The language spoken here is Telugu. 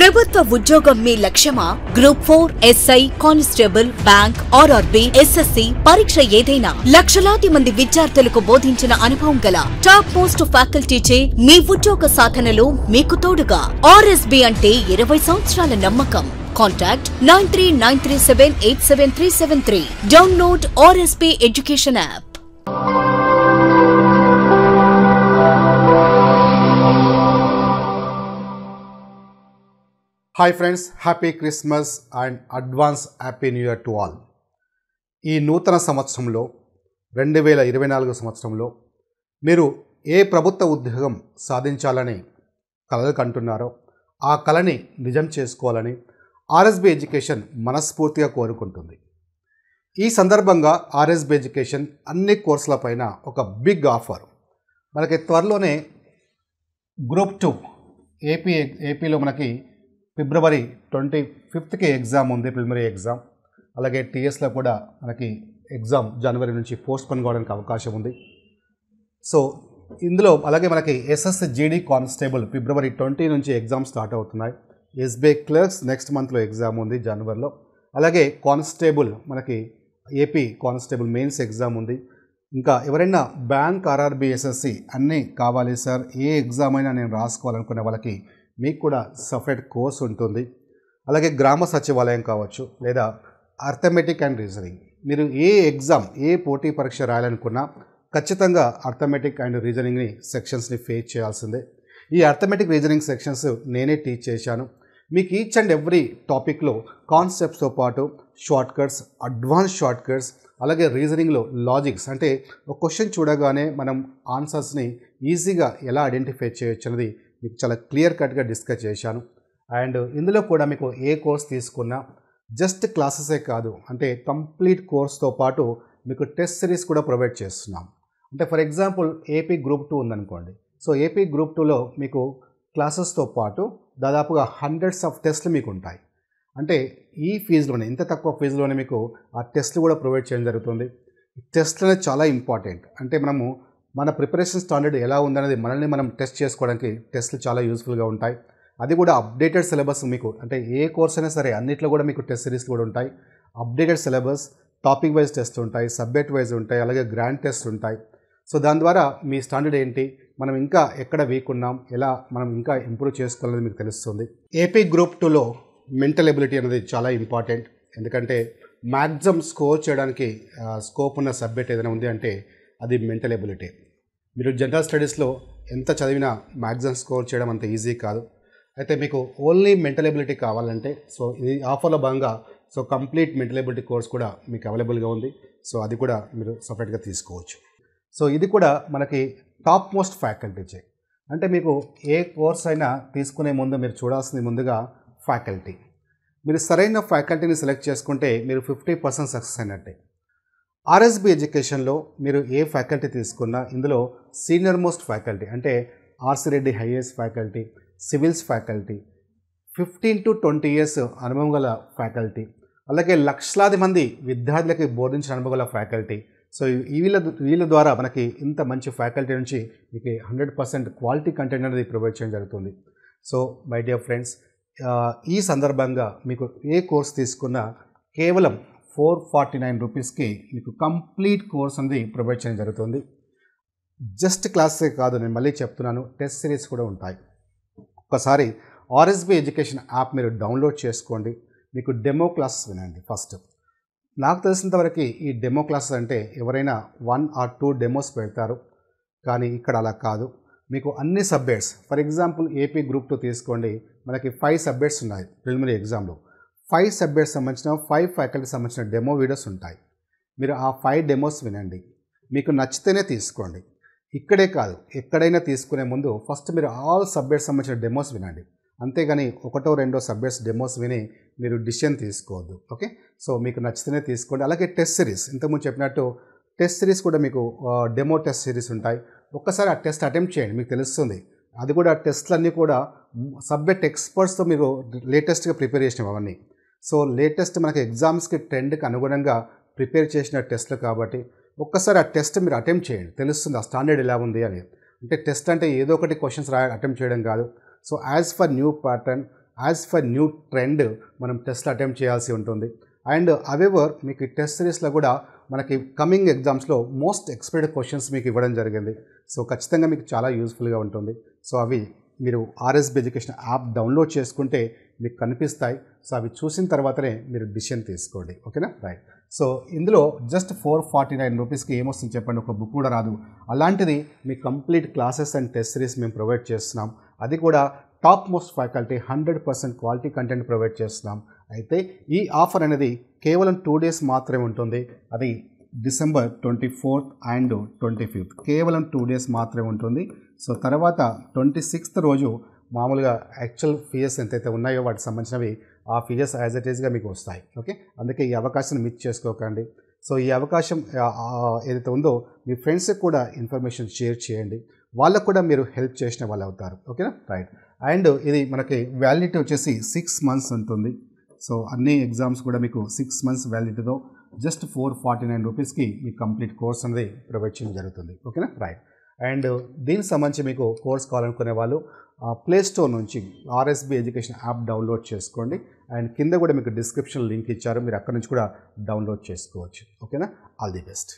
ప్రభుత్వ ఉద్యోగం మీ లక్ష్యమా? Group 4, SI, constable, bank, RRB, SSC పరీక్ష ఏదైనా లక్షలాది మంది విద్యార్థులకు బోధించిన అనుభవం గల టాప్ మోస్ట్ ఫ్యాకల్టీచే మీ ఉద్యోగ సాధనలో మీకు తోడుగా ఆర్ఎస్బి అంటే 20 సంవత్సరాల నమ్మకం. Contact 9393787373. Download RSP Education app. Hi friends, happy Christmas and advance happy new year to all. ఈ నూతన సంవత్సరంలో 2024 సంవత్సరంలో మీరు ఏ ప్రభుత్వ ఉద్యోగం సాధించాలని కలలు కంటున్నారో ఆ కలని నిజం చేసుకోవాలని ఆర్ఎస్బి ఎడ్యుకేషన్ మనస్ఫూర్తిగా కోరుకుంటుంది. ఈ సందర్భంగా ఆర్ఎస్బి ఎడ్యుకేషన్ అన్ని కోర్సులపైన ఒక బిగ్ ఆఫర్. మనకి త్వరలోనే గ్రూప్ 2 ఏపీలో మనకి ఫిబ్రవరి 25కి ఎగ్జామ్ ఉంది, ప్రిలిమినరీ ఎగ్జామ్. అలాగే టీఎస్లో కూడా మనకి ఎగ్జామ్ జనవరి నుంచి పోస్ట్పోన్ కావడానికి అవకాశం ఉంది. సో ఇందులో అలాగే మనకి ఎస్ఎస్సి జీడీ కానిస్టేబుల్ ఫిబ్రవరి 20 నుంచి ఎగ్జామ్ స్టార్ట్ అవుతున్నాయి. ఎస్బీఐ క్లర్క్స్ నెక్స్ట్ మంత్లో ఎగ్జామ్ ఉంది జనవరిలో. అలాగే కానిస్టేబుల్ మనకి ఏపీ కానిస్టేబుల్ మెయిన్స్ ఎగ్జామ్ ఉంది. ఇంకా ఎవరైనా బ్యాంక్, ఆర్ఆర్బి, ఎస్ఎస్సి అన్నీ కావాలి సార్, ఏ ఎగ్జామ్ అయినా నేను రాసుకోవాలనుకునే వాళ్ళకి మీకు కూడా సపరేట్ కోర్స్ ఉంటుంది. అలాగే గ్రామ సచివాలయం కావచ్చు లేదా అర్థమెటిక్ అండ్ రీజనింగ్. మీరు ఏ ఎగ్జామ్, ఏ పోటీ పరీక్ష రాయాలనుకున్నా ఖచ్చితంగా అర్థమెటిక్ అండ్ రీజనింగ్ని సెక్షన్స్ని ఫేస్ చేయాల్సిందే. ఈ అర్థమెటిక్ రీజనింగ్ సెక్షన్స్ నేనే టీచ్ చేశాను. మీకు ఈచ్ అండ్ ఎవ్రీ టాపిక్లో కాన్సెప్ట్స్తో పాటు short cuts, advance short cuts, అలాగే రీజనింగ్లో లాజిక్స్, అంటే ఒక క్వశ్చన్ చూడగానే మనం ఆన్సర్స్ని ఈజీగా ఎలా ఐడెంటిఫై చేయొచ్చు అనేది మీకు చాలా క్లియర్ కట్గా డిస్కస్ చేశాను. అండ్ ఇందులో కూడా మీకు ఏ కోర్స్ తీసుకున్నా జస్ట్ క్లాసెసే కాదు, అంటే కంప్లీట్ కోర్స్తో పాటు మీకు టెస్ట్ సిరీస్ కూడా ప్రొవైడ్ చేస్తున్నాం. అంటే ఫర్ ఎగ్జాంపుల్ ఏపీ గ్రూప్ 2 ఉందనుకోండి. సో ఏపీ గ్రూప్ 2లో మీకు క్లాసెస్తో పాటు దాదాపుగా హండ్రెడ్స్ ఆఫ్ టెస్ట్లు మీకు ఉంటాయి. అంటే ఈ ఫీజులోనే, ఇంత తక్కువ ఫీజులోనే మీకు ఆ టెస్ట్లు కూడా ప్రొవైడ్ చేయడం జరుగుతుంది. టెస్ట్లు అనేది చాలా ఇంపార్టెంట్. అంటే మనము మన ప్రిపరేషన్ స్టాండర్డ్ ఎలా ఉందనేది మనల్ని మనం టెస్ట్ చేసుకోవడానికి టెస్ట్లు చాలా యూస్ఫుల్గా ఉంటాయి. అది కూడా అప్డేటెడ్ సిలబస్ మీకు, అంటే ఏ కోర్స్ అయినా సరే అన్నిట్లో కూడా మీకు టెస్ట్ సిరీస్ కూడా ఉంటాయి. Updated syllabus, topic wise test ఉంటాయి, సబ్జెక్ట్ వైజ్ ఉంటాయి, అలాగే గ్రాండ్ టెస్ట్ ఉంటాయి. సో దాని ద్వారా మీ స్టాండర్డ్ ఏంటి, మనం ఇంకా ఎక్కడ వీక్ ఉన్నాం, ఎలా మనం ఇంకా ఇంప్రూవ్ చేసుకోవాలనేది మీకు తెలుస్తుంది. ఏపీ గ్రూప్ 2లో మెంటల్ ఎబిలిటీ అనేది చాలా ఇంపార్టెంట్. ఎందుకంటే మ్యాక్సిమం స్కోర్ చేయడానికి స్కోప్ ఉన్న సబ్జెక్ట్ ఏదైనా ఉంది అంటే అది మెంటల్ ఎబిలిటీ. మీరు జనరల్ స్టడీస్లో ఎంత చదివినా మ్యాక్సిమం స్కోర్ చేయడం అంత ఈజీ కాదు. అయితే మీకు ఓన్లీ మెంటల్ ఎబిలిటీ కావాలంటే సో ఈ ఆఫర్లో భాగంగా so complete mental ability course కూడా మీకు అవైలబుల్గా ఉంది. సో అది కూడా మీరు సపరేట్గా తీసుకోవచ్చు. సో ఇది కూడా మనకి టాప్ మోస్ట్ ఫ్యాకల్టీచే. అంటే మీకు ఏ కోర్స్ అయినా తీసుకునే ముందు మీరు చూడాల్సింది ముందుగా ఫ్యాకల్టీ. మీరు సరైన ఫ్యాకల్టీని సెలెక్ట్ చేసుకుంటే మీరు 50% సక్సెస్ అయినట్టే. ఆర్ఎస్బి ఎడ్యుకేషన్లో మీరు ఏ ఫ్యాకల్టీ తీసుకున్నా ఇందులో సీనియర్ మోస్ట్ ఫ్యాకల్టీ అంటే RC Reddy highest faculty, civils faculty, 15 to 20 years అనుభవం గల ఫ్యాకల్టీ, అలాగే లక్షలాది మంది విద్యార్థులకి బోధించిన అనుభవం గల ఫ్యాకల్టీ. సో వీళ్ళ ద్వారా మనకి ఇంత మంచి ఫ్యాకల్టీ నుంచి మీకు 100% క్వాలిటీ కంటెంట్ అనేది ప్రొవైడ్ చేయడం జరుగుతుంది. సో మై డియర్ ఫ్రెండ్స్, ఈ సందర్భంగా మీకు ఏ కోర్స్ తీసుకున్నా కేవలం 449 రూపీస్కి మీకు కంప్లీట్ కోర్స్ అనేది ప్రొవైడ్ చేయడం జరుగుతుంది. జస్ట్ క్లాసే కాదు, నేను మళ్ళీ చెప్తున్నాను, టెస్ట్ సిరీస్ కూడా ఉంటాయి. ఒక్కసారి ఆర్ఎస్బి ఎడ్యుకేషన్ యాప్ మీరు డౌన్లోడ్ చేసుకోండి. మీకు డెమో క్లాసెస్ వినండి. ఫస్ట్ నాకు తెలిసినంతవరకు ఈ డెమో క్లాసెస్ అంటే ఎవరైనా 1 or 2 డెమోస్ పెడతారు, కానీ ఇక్కడ అలా కాదు. మీకు అన్ని subjects, for example AP group 2 తీసుకోండి, మనకి 5 సబ్జెక్ట్స్ ఉన్నాయి ప్రిలిమినరీ ఎగ్జామ్లో. 5 సబ్జెక్ట్స్ సంబంధించిన 5 ఫ్యాకల్టీ సంబంధించిన డెమో వీడియోస్ ఉంటాయి. మీరు ఆ 5 డెమోస్ వినండి, మీకు నచ్చితేనే తీసుకోండి. ఇక్కడే కాదు, ఎక్కడైనా తీసుకునే ముందు ఫస్ట్ మీరు ఆల్ సబ్జెక్ట్స్ సంబంధించిన డెమోస్ వినండి. అంతేగాని 1 or 2 సబ్జెక్ట్స్ డెమోస్ విని మీరు డిసిషన్ తీసుకోవద్దు. ఓకే, సో మీకు నచ్చితేనే తీసుకోండి. అలాగే టెస్ట్ సిరీస్, ఇంతకుముందు చెప్పినట్టు టెస్ట్ సిరీస్ కూడా మీకు డెమో టెస్ట్ సిరీస్ ఉంటాయి. ఒక్కసారి ఆ టెస్ట్ అటెంప్ట్ చేయండి, మీకు తెలుస్తుంది. అది కూడా టెస్ట్లన్నీ కూడా సబ్జెక్ట్ ఎక్స్పర్ట్స్తో మీరు లేటెస్ట్గా ప్రిపేర్ చేసినవి అవన్నీ. సో లేటెస్ట్ మనకి ఎగ్జామ్స్కి ట్రెండ్కి అనుగుణంగా ప్రిపేర్ చేసిన టెస్ట్లు కాబట్టి ఒక్కసారి ఆ టెస్ట్ మీరు అటెంప్ట్ చేయండి, తెలుస్తుంది ఆ స్టాండర్డ్ ఎలా ఉంది అని. అంటే టెస్ట్ అంటే ఏదో ఒకటి క్వశ్చన్స్ అటెంప్ట్ చేయడం కాదు. So as for new pattern as for new trend మనం టెస్ట్లు అటెంప్ట్ చేయాల్సి ఉంటుంది. అండ్ అవెవర్ మీకు ఈ టెస్ట్ సిరీస్లో కూడా మనకి కమింగ్ ఎగ్జామ్స్లో మోస్ట్ ఎక్స్పెక్టెడ్ క్వశ్చన్స్ మీకు ఇవ్వడం జరిగింది. సో ఖచ్చితంగా మీకు చాలా యూస్ఫుల్గా ఉంటుంది. సో అవి మీరు ఆర్ఎస్బి ఎడ్యుకేషన్ యాప్ డౌన్లోడ్ చేసుకుంటే మీకు కనిపిస్తాయి. సో అవి చూసిన తర్వాతనే మీరు డిసిషన్ తీసుకోండి. ఓకేనా, రైట్. సో ఇందులో జస్ట్ 449 రూపీస్కి ఏమొస్తుంది చెప్పండి, ఒక బుక్ కూడా రాదు. అలాంటిది మీ complete classes and test series మేము ప్రొవైడ్ చేస్తున్నాం. అది కూడా top most faculty 100% quality content provide చేస్తున్నాం. అయితే ఈ ఆఫర్ అనేది కేవలం 2 days మాత్రమే ఉంటుంది. అది December 24th and 25th, కేవలం 2 days మాత్రమే ఉంటుంది. సో తర్వాత 26th రోజు మామూలుగా యాక్చువల్ ఫీజెస్ ఎంతైతే ఉన్నాయో వాటికి సంబంధించినవి ఆ ఫీజెస్ యాజ్ ఇట్ ఈస్గా మీకు వస్తాయి. ఓకే, అందుకే ఈ అవకాశాన్ని మిస్ చేసుకోకండి. సో ఈ అవకాశం ఏదైతే ఉందో మీ ఫ్రెండ్స్కి కూడా ఇన్ఫర్మేషన్ షేర్ చేయండి. వాళ్ళకు కూడా మీరు హెల్ప్ చేసిన వాళ్ళు అవుతారు. ఓకేనా, రైట్. అండ్ ఇది మనకి వ్యాలిడిటీ వచ్చేసి 6 months ఉంటుంది. సో అన్ని ఎగ్జామ్స్ కూడా మీకు 6 months వ్యాలిడిటీతో జస్ట్ 449 రూపీస్కి మీ కంప్లీట్ కోర్స్ అనేది ప్రొవైడ్ చేయడం జరుగుతుంది. ఓకేనా, రైట్. అండ్ దీనికి సంబంధించి మీకు కోర్స్ కావాలనుకునే వాళ్ళు ప్లే స్టోర్ నుంచి ఆర్ఎస్బి ఎడ్యుకేషన్ యాప్ డౌన్లోడ్ చేసుకోండి. అండ్ కింద కూడా మీకు డిస్క్రిప్షన్ లింక్ ఇచ్చారు, మీరు అక్కడ నుంచి కూడా డౌన్లోడ్ చేసుకోవచ్చు. ఓకేనా, ఆల్ ది బెస్ట్.